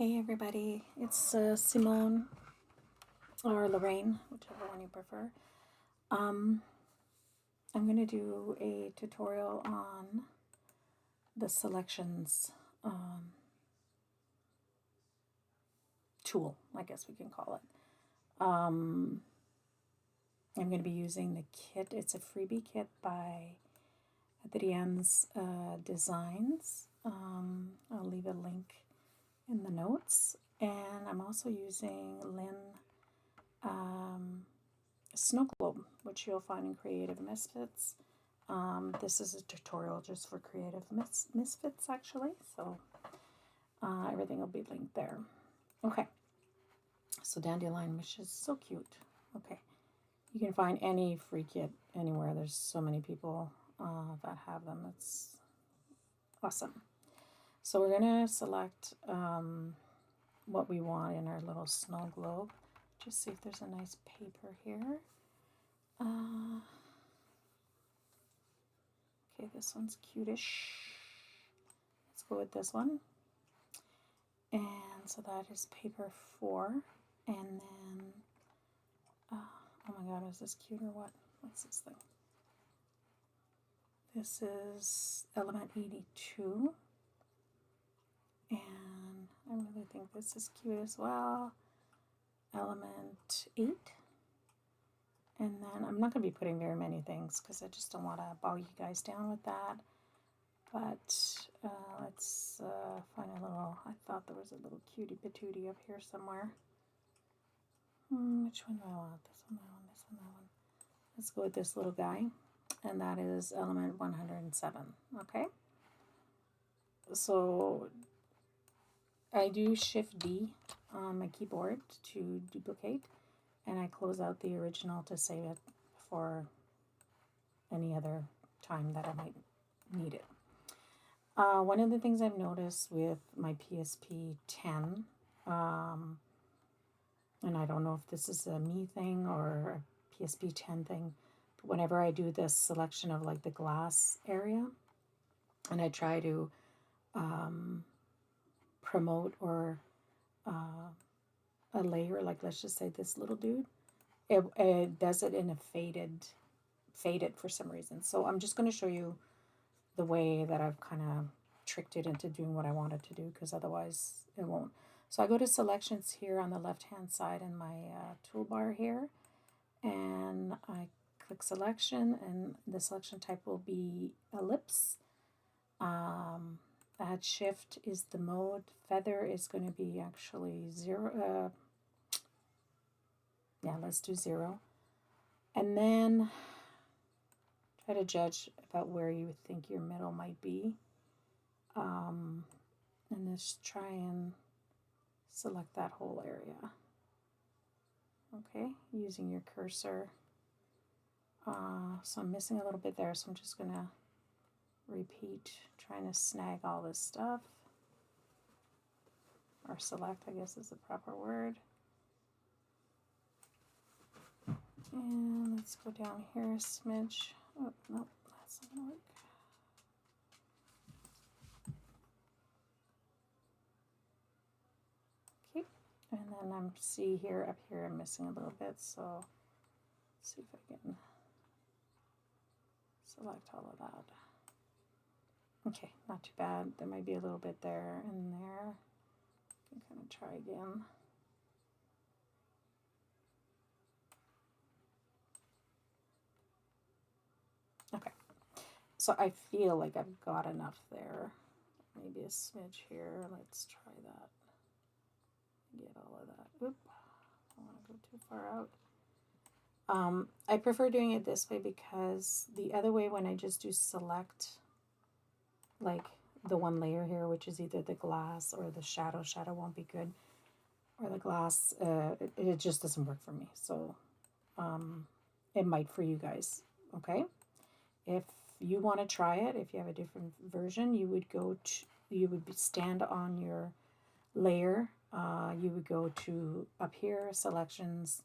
Hey everybody, it's Simone or Lorraine, whichever one you prefer. I'm going to do a tutorial on the selections tool, I guess we can call it. I'm going to be using the kit. It's a freebie kit by Adrienne's Designs. I'll leave a link in the notes. And I'm also using Lynn Snow Globe, which you'll find in Creative Misfits. This is a tutorial just for Creative Misfits, actually, so everything will be linked there. Okay, so Dandelion, which is so cute. Okay, you can find any free kit anywhere. There's so many people that have them. It's awesome. So we're going to select what we want in our little snow globe. Just see if there's a nice paper here. Okay, this one's cutish. Let's go with this one. And so that is paper 4. And then, oh my god, is this cute or what? What's this thing? This is element 82. And I really think this is cute as well. Element 8. And then I'm not going to be putting very many things because I just don't want to bog you guys down with that. But let's find a little, I thought there was a little cutie patootie up here somewhere. Which one do I want? This one, that one, this one, that one. Let's go with this little guy. And that is element 107. Okay? So I do Shift D on my keyboard to duplicate. And I close out the original to save it for any other time that I might need it. One of the things I've noticed with my PSP 10, and I don't know if this is a me thing or a PSP 10 thing, but whenever I do this selection of like the glass area, and I try to promote or a layer, like let's just say this little dude, it does it in a faded for some reason. So I'm just going to show you the way that I've kind of tricked it into doing what I wanted to do, because otherwise it won't. So I go to selections here on the left hand side in my toolbar here, and I click selection, and the selection type will be ellipse. Add shift is the mode. Feather is going to be actually 0. Yeah, let's do 0. And then try to judge about where you think your middle might be. And just try and select that whole area. Okay, using your cursor. So I'm missing a little bit there, so I'm just going to repeat, trying to snag all this stuff. Or select, I guess is the proper word. And let's go down here a smidge. Oh, nope, that's not going to work. Okay, and then I'm up here I'm missing a little bit, so let's see if I can select all of that. Okay, not too bad. There might be a little bit there and there. I can kind of try again. Okay, so I feel like I've got enough there. Maybe a smidge here. Let's try that. Get all of that. Oop, I don't want to go too far out. I prefer doing it this way because the other way, when I just do select, like the one layer here, which is either the glass or the shadow won't be good, or the glass, it just doesn't work for me. So it might for you guys. Okay, if you want to try it, if you have a different version, you would stand on your layer. You would go to up here, selections.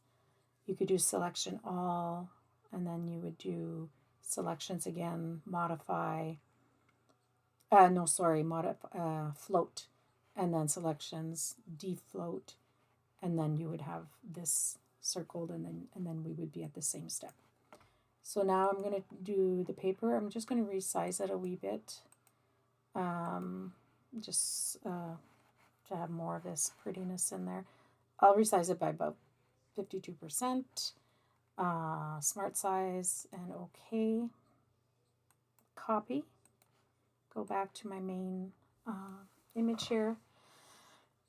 You could do selection all, and then you would do selections again, modify. Float, and then selections, defloat, and then you would have this circled, and then we would be at the same step. So now I'm going to do the paper. I'm just going to resize it a wee bit, just to have more of this prettiness in there. I'll resize it by about 52%. Smart size and okay. Copy. Go back to my main image here.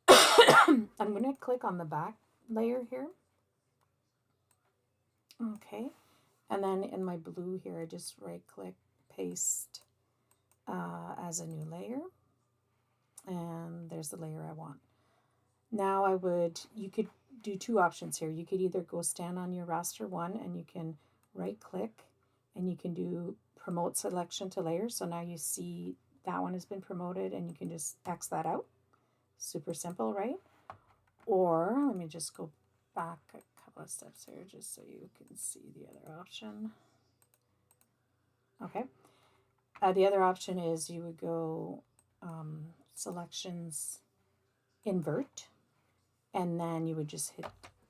I'm going to click on the back layer here. Okay. And then in my blue here, I just right click, paste as a new layer. And there's the layer I want. Now you could do two options here. You could either go stand on your raster one and you can right click and you can do promote selection to layer. So now you see that one has been promoted and you can just X that out. Super simple, right? Or let me just go back a couple of steps here just so you can see the other option. Okay. The other option is you would go selections invert, and then you would just hit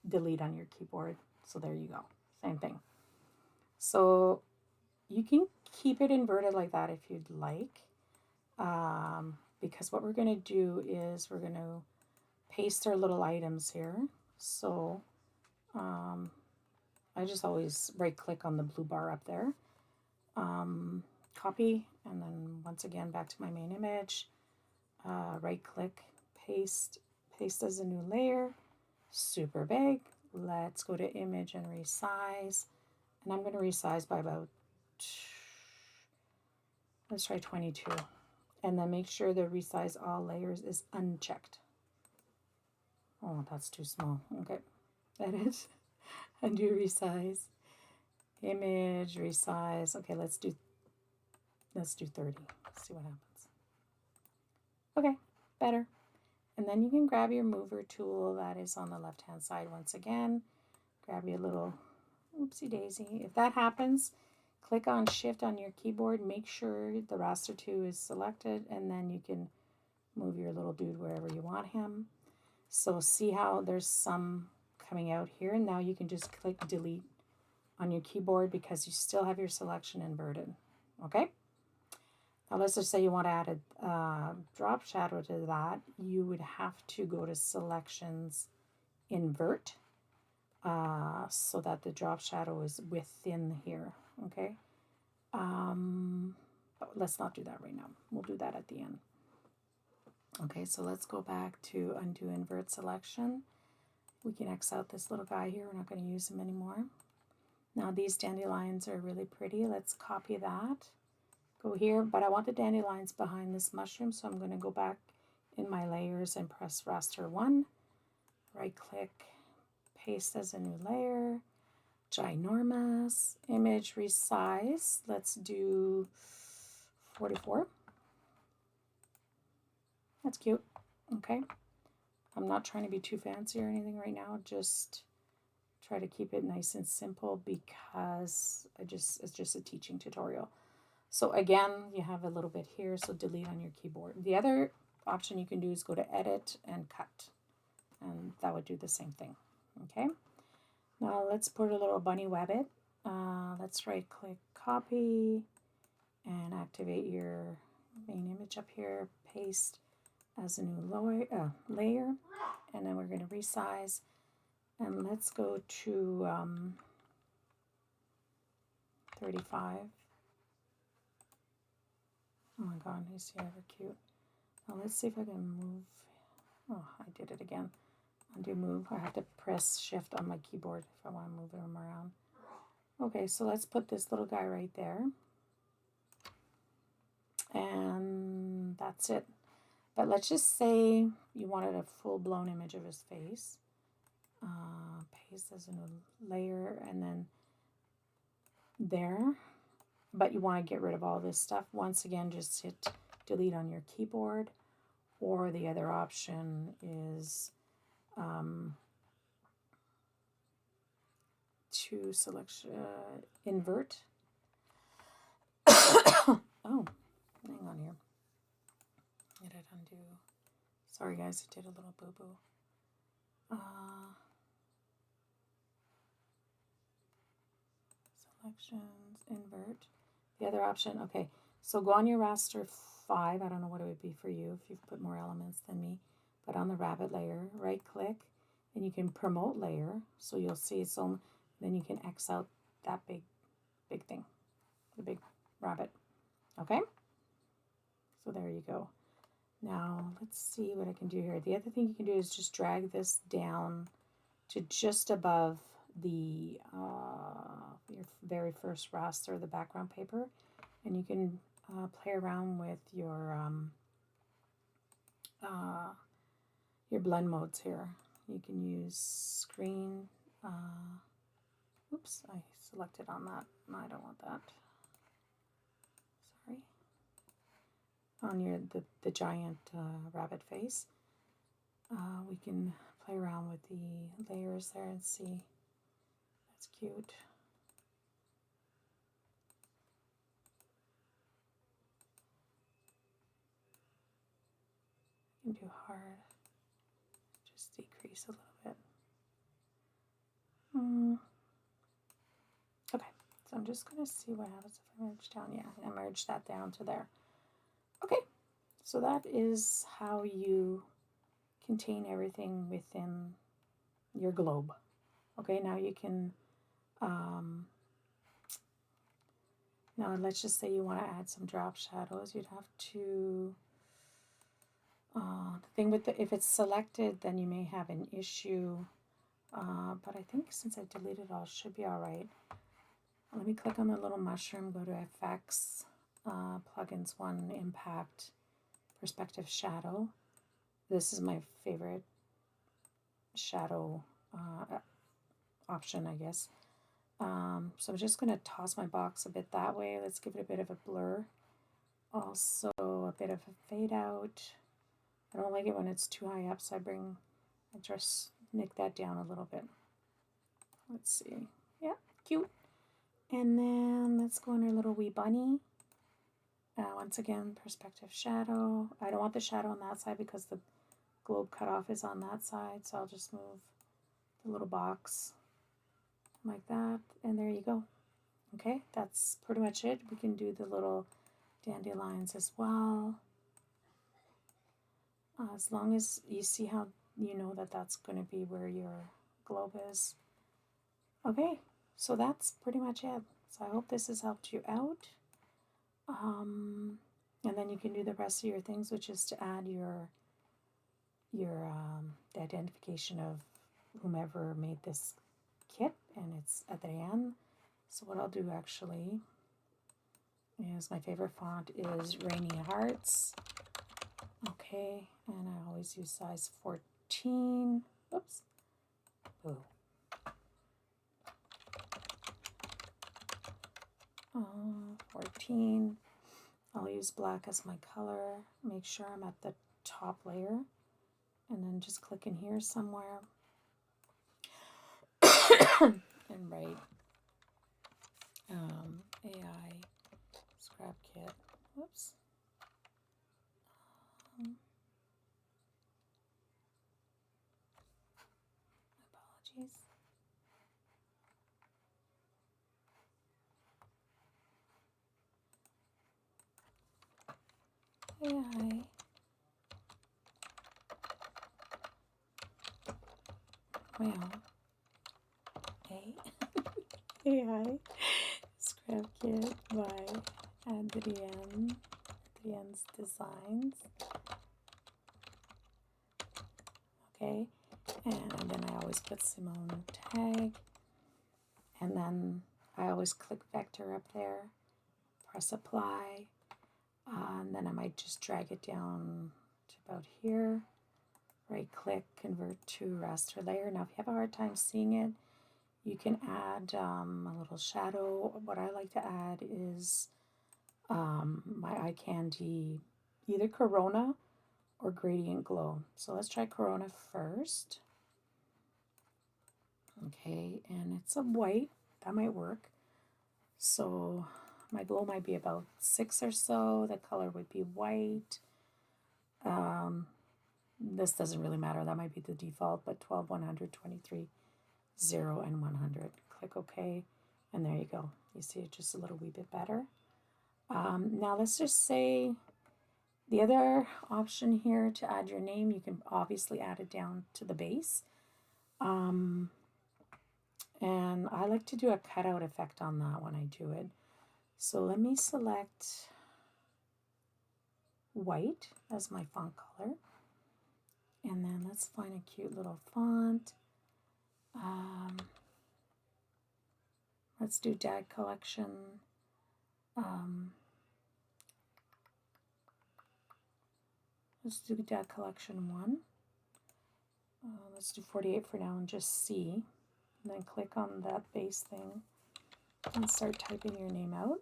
delete on your keyboard. So there you go. Same thing. So you can keep it inverted like that if you'd like, because what we're going to do is we're going to paste our little items here. So I just always right click on the blue bar up there, copy, and then once again back to my main image, right click, paste as a new layer, super big. Let's go to image and resize, and I'm going to resize by about, let's try 22, and then make sure the resize all layers is unchecked. Oh, that's too small. Okay, edit, undo resize, image, resize. Okay, let's do 30. See what happens. Okay, better. And then you can grab your mover tool that is on the left hand side once again. Grab your little oopsie daisy. If that happens, click on shift on your keyboard, make sure the raster 2 is selected, and then you can move your little dude wherever you want him. So see how there's some coming out here, and now you can just click delete on your keyboard because you still have your selection inverted. Okay? Now let's just say you want to add a drop shadow to that. You would have to go to selections, invert, so that the drop shadow is within here. Okay? But let's not do that right now. We'll do that at the end. Okay, so let's go back to undo invert selection. We can X out this little guy here. We're not going to use him anymore. Now these dandelions are really pretty. Let's copy that. Go here, but I want the dandelions behind this mushroom, so I'm going to go back in my layers and press raster 1. Right click, paste as a new layer. Ginormous. Image resize. Let's do 44. That's cute. Okay. I'm not trying to be too fancy or anything right now. Just try to keep it nice and simple because it's just a teaching tutorial. So again, you have a little bit here, so delete on your keyboard. The other option you can do is go to edit and cut, and that would do the same thing. Okay. Now let's put a little bunny wabbit. Let's right click, copy, and activate your main image up here, paste as a new layer, and then we're going to resize, and let's go to 35. Oh my god, he's ever cute. Now let's see if I can move. Oh, I did it again. Undo move. I have to press shift on my keyboard if I want to move him around. Okay, so let's put this little guy right there. And that's it. But let's just say you wanted a full-blown image of his face. Paste as a new layer, and then there. But you want to get rid of all this stuff. Once again, just hit delete on your keyboard. Or the other option is to select invert. Oh, hang on here. Hit it undo Sorry guys, I did a little boo-boo. Selections, invert. The other option, okay, so go on your raster 5. I don't know what it would be for you if you've put more elements than me, but on the rabbit layer, right click, and you can promote layer, so you'll see its own, then you can X out that big thing, the big rabbit, okay? So there you go. Now, let's see what I can do here. The other thing you can do is just drag this down to just above the your very first raster, the background paper, and you can play around with your blend modes here. You can use screen. Oops, I selected on that. No, I don't want that. Sorry. On your the giant rabbit face. We can play around with the layers there and see. That's cute. You can do hard. Just decrease a little bit. Okay, so I'm just going to see what happens if I merge down. Yeah, I merged that down to there. Okay, so that is how you contain everything within your globe. Okay, now you can, now let's just say you want to add some drop shadows. You'd have to, the thing with if it's selected, then you may have an issue, but I think since I deleted all, it should be all right. Let me click on the little mushroom, go to Effects, Plugins 1, Impact, Perspective Shadow. This is my favorite shadow option, I guess. So I'm just going to toss my box a bit that way. Let's give it a bit of a blur. Also a bit of a fade out. I don't like it when it's too high up, so I just nick that down a little bit. Let's see. Yeah, cute. And then let's go on our little wee bunny. Once again, perspective shadow. I don't want the shadow on that side because the globe cutoff is on that side, so I'll just move the little box like that, and there you go. Okay, that's pretty much it. We can do the little dandelions as well. As long as you see how you know that that's going to be where your globe is. Okay, so that's pretty much it. So I hope this has helped you out. And then you can do the rest of your things, which is to add your the identification of whomever made this kit, and it's Adrienne. So what I'll do actually is, my favorite font is Rainy Hearts. Okay, and I always use size 14. Oops. Boo. 14. I'll use black as my color. Make sure I'm at the top layer, and then just click in here somewhere and write AI scrap kit. Whoops. Apologies. AI. Well, AI scrap kit by Adrienne. Adrienne's Designs. Okay, and then I always put Simone tag, and then I always click vector up there, press apply, and then I might just drag it down to about here, right click, convert to raster layer. Now if you have a hard time seeing it, you can add a little shadow. What I like to add is my eye candy, either Corona or Gradient Glow. So let's try Corona first. Okay, and it's a white, that might work. So my glow might be about 6 or so. The color would be white. This doesn't really matter. That might be the default, but 12, 100, 23, 0, and 100. Click OK, and there you go. You see it just a little wee bit better. Now let's just say the other option here to add your name, you can obviously add it down to the base. And I like to do a cutout effect on that when I do it. So let me select white as my font color. And then let's find a cute little font. Let's do Dad Collection. Let's do Dad Collection 1. Let's do 48 for now and just see. And then click on that base thing and start typing your name out.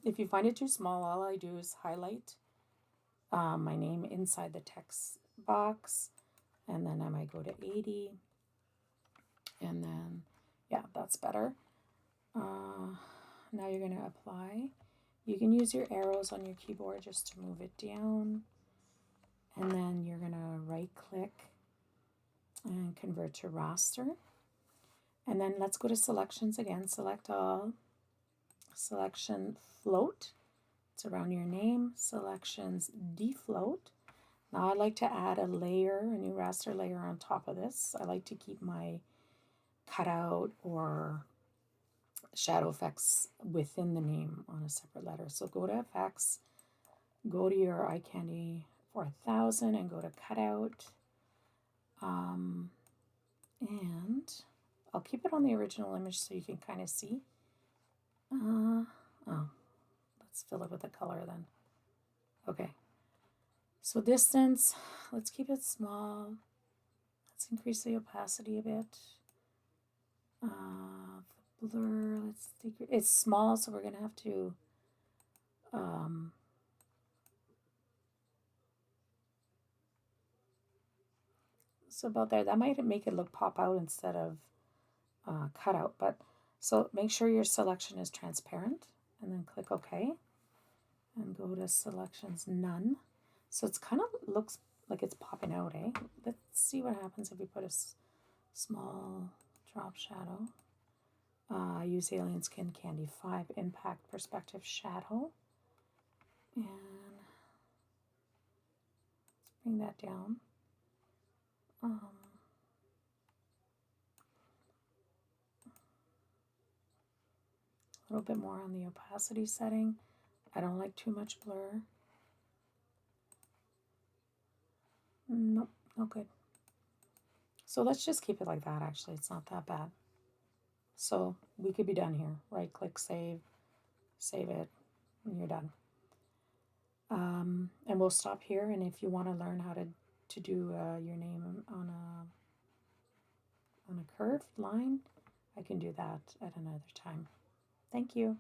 If you find it too small, all I do is highlight my name inside the text box, and then I might go to 80, and then, yeah, that's better. Now you're going to apply. You can use your arrows on your keyboard just to move it down, and then you're going to right click and convert to raster. And then let's go to selections again. Select all. Selection float. It's around your name. Selections defloat. Now I like to add a layer, a new raster layer on top of this. I like to keep my cutout or shadow effects within the name on a separate letter. So go to effects, go to your eye candy 4000 and go to cutout. And I'll keep it on the original image so you can kind of see. Oh, let's fill it with a color then. Okay. So distance, let's keep it small. Let's increase the opacity a bit. The blur, let's decrease. It's small, so we're gonna have to so about there. That might make it look pop out instead of cut out. But so make sure your selection is transparent, and then click OK, and go to selections none. So it's kind of looks like it's popping out, eh? Let's see what happens if we put a small drop shadow. I use Alien Skin Candy 5 Impact Perspective Shadow. And let's bring that down. A little bit more on the opacity setting. I don't like too much blur. Nope, no good. So let's just keep it like that, actually. It's not that bad. So we could be done here. Right click, save it, and you're done. And we'll stop here. And if you want to learn how to do your name on a curved line, I can do that at another time. Thank you.